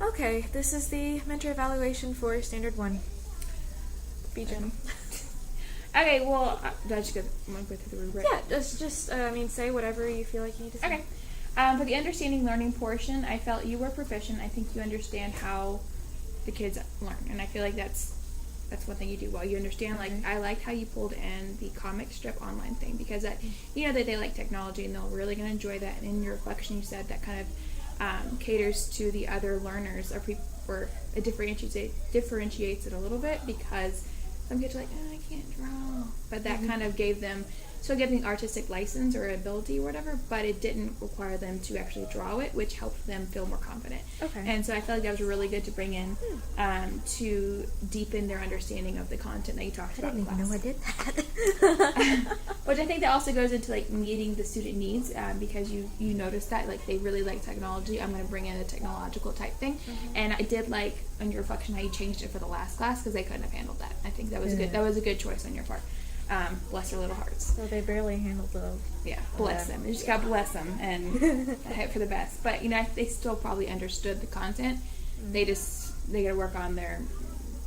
Okay, this is the mentor evaluation for Standard 1. BGen. Okay, well, did I just go through the rubric? Yeah, say whatever you feel like you need to say. Okay. For the understanding learning portion, I felt you were proficient. I think you understand how the kids learn, and I feel like that's one thing you do well. You understand, I liked how you pulled in the comic strip online thing, because that, that they like technology and they're really going to enjoy that. And in your reflection, you said that kind of caters to the other learners, or it differentiates it a little bit, because some kids are like, I can't draw, but that kind of gave them getting artistic license or ability or whatever, but it didn't require them to actually draw it, which helped them feel more confident. Okay. And so I felt like that was really good to bring in to deepen their understanding of the content that you talked about in class. I didn't even know I did that. Which I think that also goes into meeting the student needs, because you noticed that they really like technology. I'm going to bring in a technological type thing, and I did like on your reflection how you changed it for the last class, because they couldn't have handled that. I think that was good. That was a good choice on your part. Bless their little hearts. So they barely handled the... Yeah, bless them. You just gotta bless them and I hope for the best. But, they still probably understood the content. They gotta work on their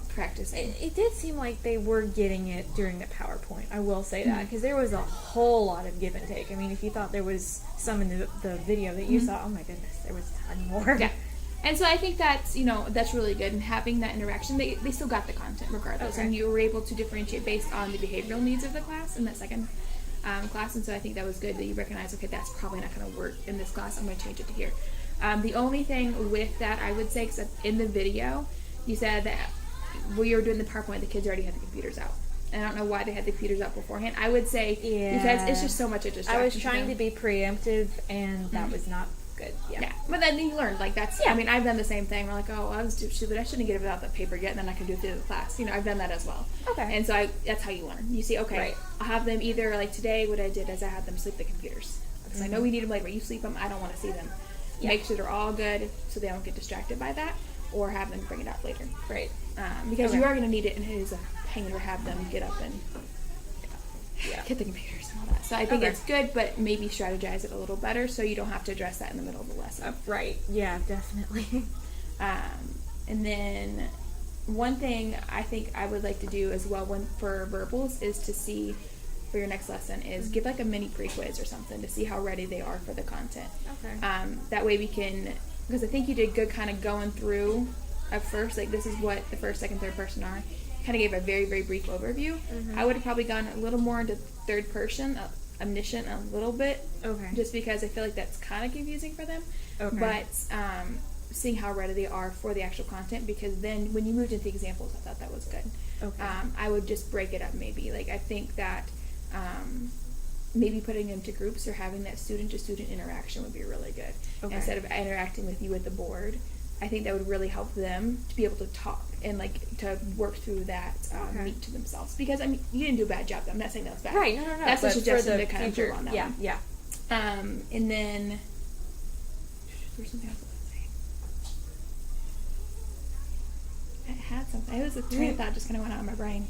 practicing. It did seem like they were getting it during the PowerPoint. I will say that, because there was a whole lot of give and take. I mean, if you thought there was some in the video that you saw, oh my goodness, there was a ton more. Yeah. And so I think that's, that's really good. And having that interaction, they still got the content regardless. Okay. And you were able to differentiate based on the behavioral needs of the class in that second class. And so I think that was good that you recognized, okay, that's probably not going to work in this class. I'm going to change it to here. The only thing with that, I would say, because in the video, you said that when you were doing the PowerPoint, the kids already had the computers out. And I don't know why they had the computers out beforehand. I would say, because it's just so much a distraction. I was trying to be preemptive, and that was not good. Yeah. But then you learned, that's, I mean, I've done the same thing. We're like, oh, I was stupid. I shouldn't get it without the paper yet, and then I can do it through the class. I've done that as well. Okay. And so that's how you learn. You see, okay, right. I'll have them either, today, what I did is I had them sleep the computers. Because I know we need them later, but you sleep them, I don't want to see them. Yeah. Make sure they're all good so they don't get distracted by that, or have them bring it out later. Right. Because you are going to need it, and it is a pain to have them get up and get the computers and all that. So I think it's good, but maybe strategize it a little better so you don't have to address that in the middle of the lesson. Right. Yeah, definitely. And then one thing I think I would like to do as well for verbals is to see for your next lesson is give a mini pre-quiz or something to see how ready they are for the content. Okay. That way we can, because I think you did good kind of going through at first, this is what the first, second, third person are. Kind of gave a very, very brief overview. I would have probably gone a little more into third person, omniscient a little bit. Okay. Just because I feel like that's kind of confusing for them. Okay. But seeing how ready they are for the actual content, because then when you moved into examples, I thought that was good. Okay. I would just break it up maybe. I think that maybe putting them to groups or having that student-to-student interaction would be really good. Okay. Instead of interacting with you at the board. I think that would really help them to be able to talk and to work through that meet to themselves. Because I mean, you didn't do a bad job. I'm not saying that was bad. Right. No. That's a suggestion to kind of future. improve on that one. Yeah. And then there's something else I was saying. I had something. It was a train of thought just kind of went out of my brain.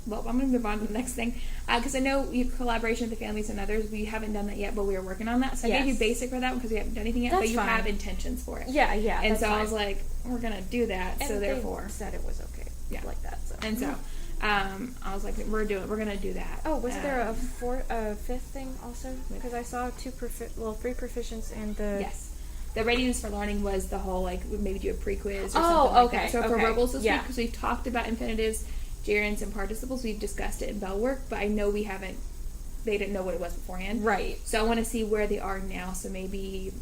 Well, I'm going to move on to the next thing. Because I know you collaboration with the families and others. We haven't done that yet, but we are working on that. So I gave you basic for that one because we haven't done anything yet. That's but you fine. have intentions for it. Yeah. And so fine. I was like, we're going to do that. And so they therefore. said it was okay. Yeah. Like that. So. And so I was like, we're going to do that. Oh, was there a fifth thing also? Because I saw 3 proficients and the... Yes. The readiness for learning was the whole, maybe do a pre-quiz or something like okay. that. So for verbals this week, because Yeah. we've talked about infinitives, gerunds, and participles, we've discussed it in bell work, but I know they didn't know what it was beforehand. Right. So I want to see where they are now, so maybe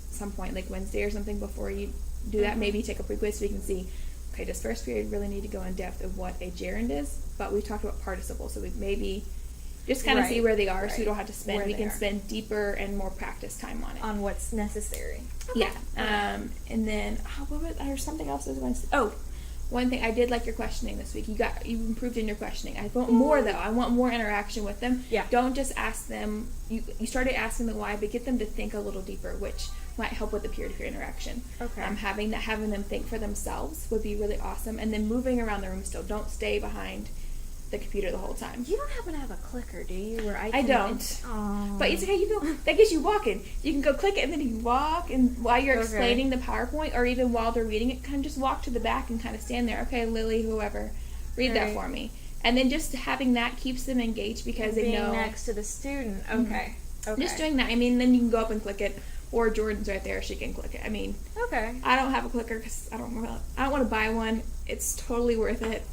some point, Wednesday or something before you do that, maybe take a pre-quiz so we can see, okay, does first period really need to go in depth of what a gerund is? But we talked about participles, so we maybe just kind of see where they are so you don't have to spend, we can spend deeper and more practice time on it. On what's necessary. Okay. Yeah. And then, there's something else I was going to say. Oh, one thing, I did like your questioning this week. You improved in your questioning. I want more, though. I want more interaction with them. Yeah. Don't just ask them. You started asking them why, but get them to think a little deeper, which might help with the peer-to-peer interaction. Okay. Having them think for themselves would be really awesome. And then moving around the room still. Don't stay behind the computer the whole time. You don't happen to have a clicker, do you? Where I I don't. Oh. But it's okay. You go. That gets you walking. You can go click it, and then you can walk. And while you're explaining the PowerPoint, or even while they're reading it, kind of just walk to the back and kind of stand there. Okay, Lily, whoever, read that for me. And then just having that keeps them engaged because they know next to the student. Okay. Okay. Just doing that. I mean, then you can go up and click it, or Jordan's right there; she can click it. I mean, okay. I don't have a clicker because I don't want to buy one. It's totally worth it,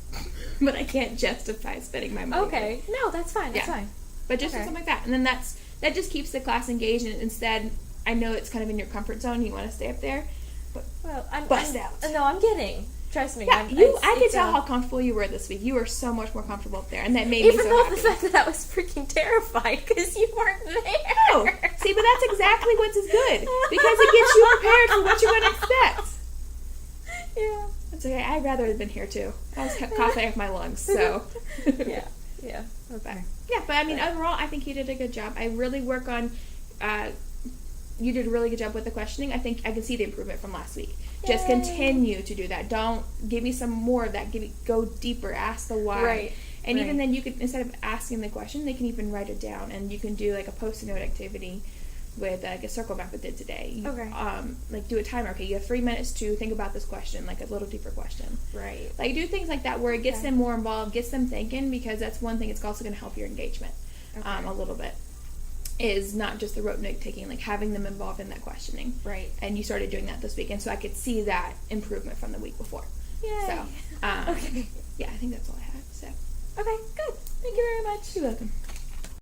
but I can't justify spending my money. Okay, no, that's fine. That's fine. But just something like that, and then that just keeps the class engaged. And instead, I know it's kind of in your comfort zone. You want to stay up there, but I'm bust out. No, I'm kidding. Trust me. Yeah, I could tell how comfortable you were this week. You were so much more comfortable up there, and that made me so happy. Even though the fact that I was freaking terrified because you weren't there. No, see, but that's exactly what's as good because it gets you prepared for what you're going to expect. Yeah. It's okay. I'd rather have been here too. I was coughing up my lungs, so. Yeah. Okay. But I mean, overall, I think you did a good job. I really work on. You did a really good job with the questioning. I think I can see the improvement from last week. Yay. Just continue to do that. Don't give me some more of that. Go deeper. Ask the why. Right. And even then, you could, instead of asking the question, they can even write it down, and you can do like a post-it note activity with like a circle map it did today. Okay. Like do a timer. Okay, you have 3 minutes to think about this question, like a little deeper question. Right. Like do things like that where it gets them more involved, gets them thinking, because that's one thing. It's also going to help your engagement a little bit. Is not just the rote note taking, like having them involved in that questioning. Right. And you started doing that this week, and so I could see that improvement from the week before. Yay. So, okay. Yeah, I think that's all I have. So. Okay, good. Thank you very much. You're welcome.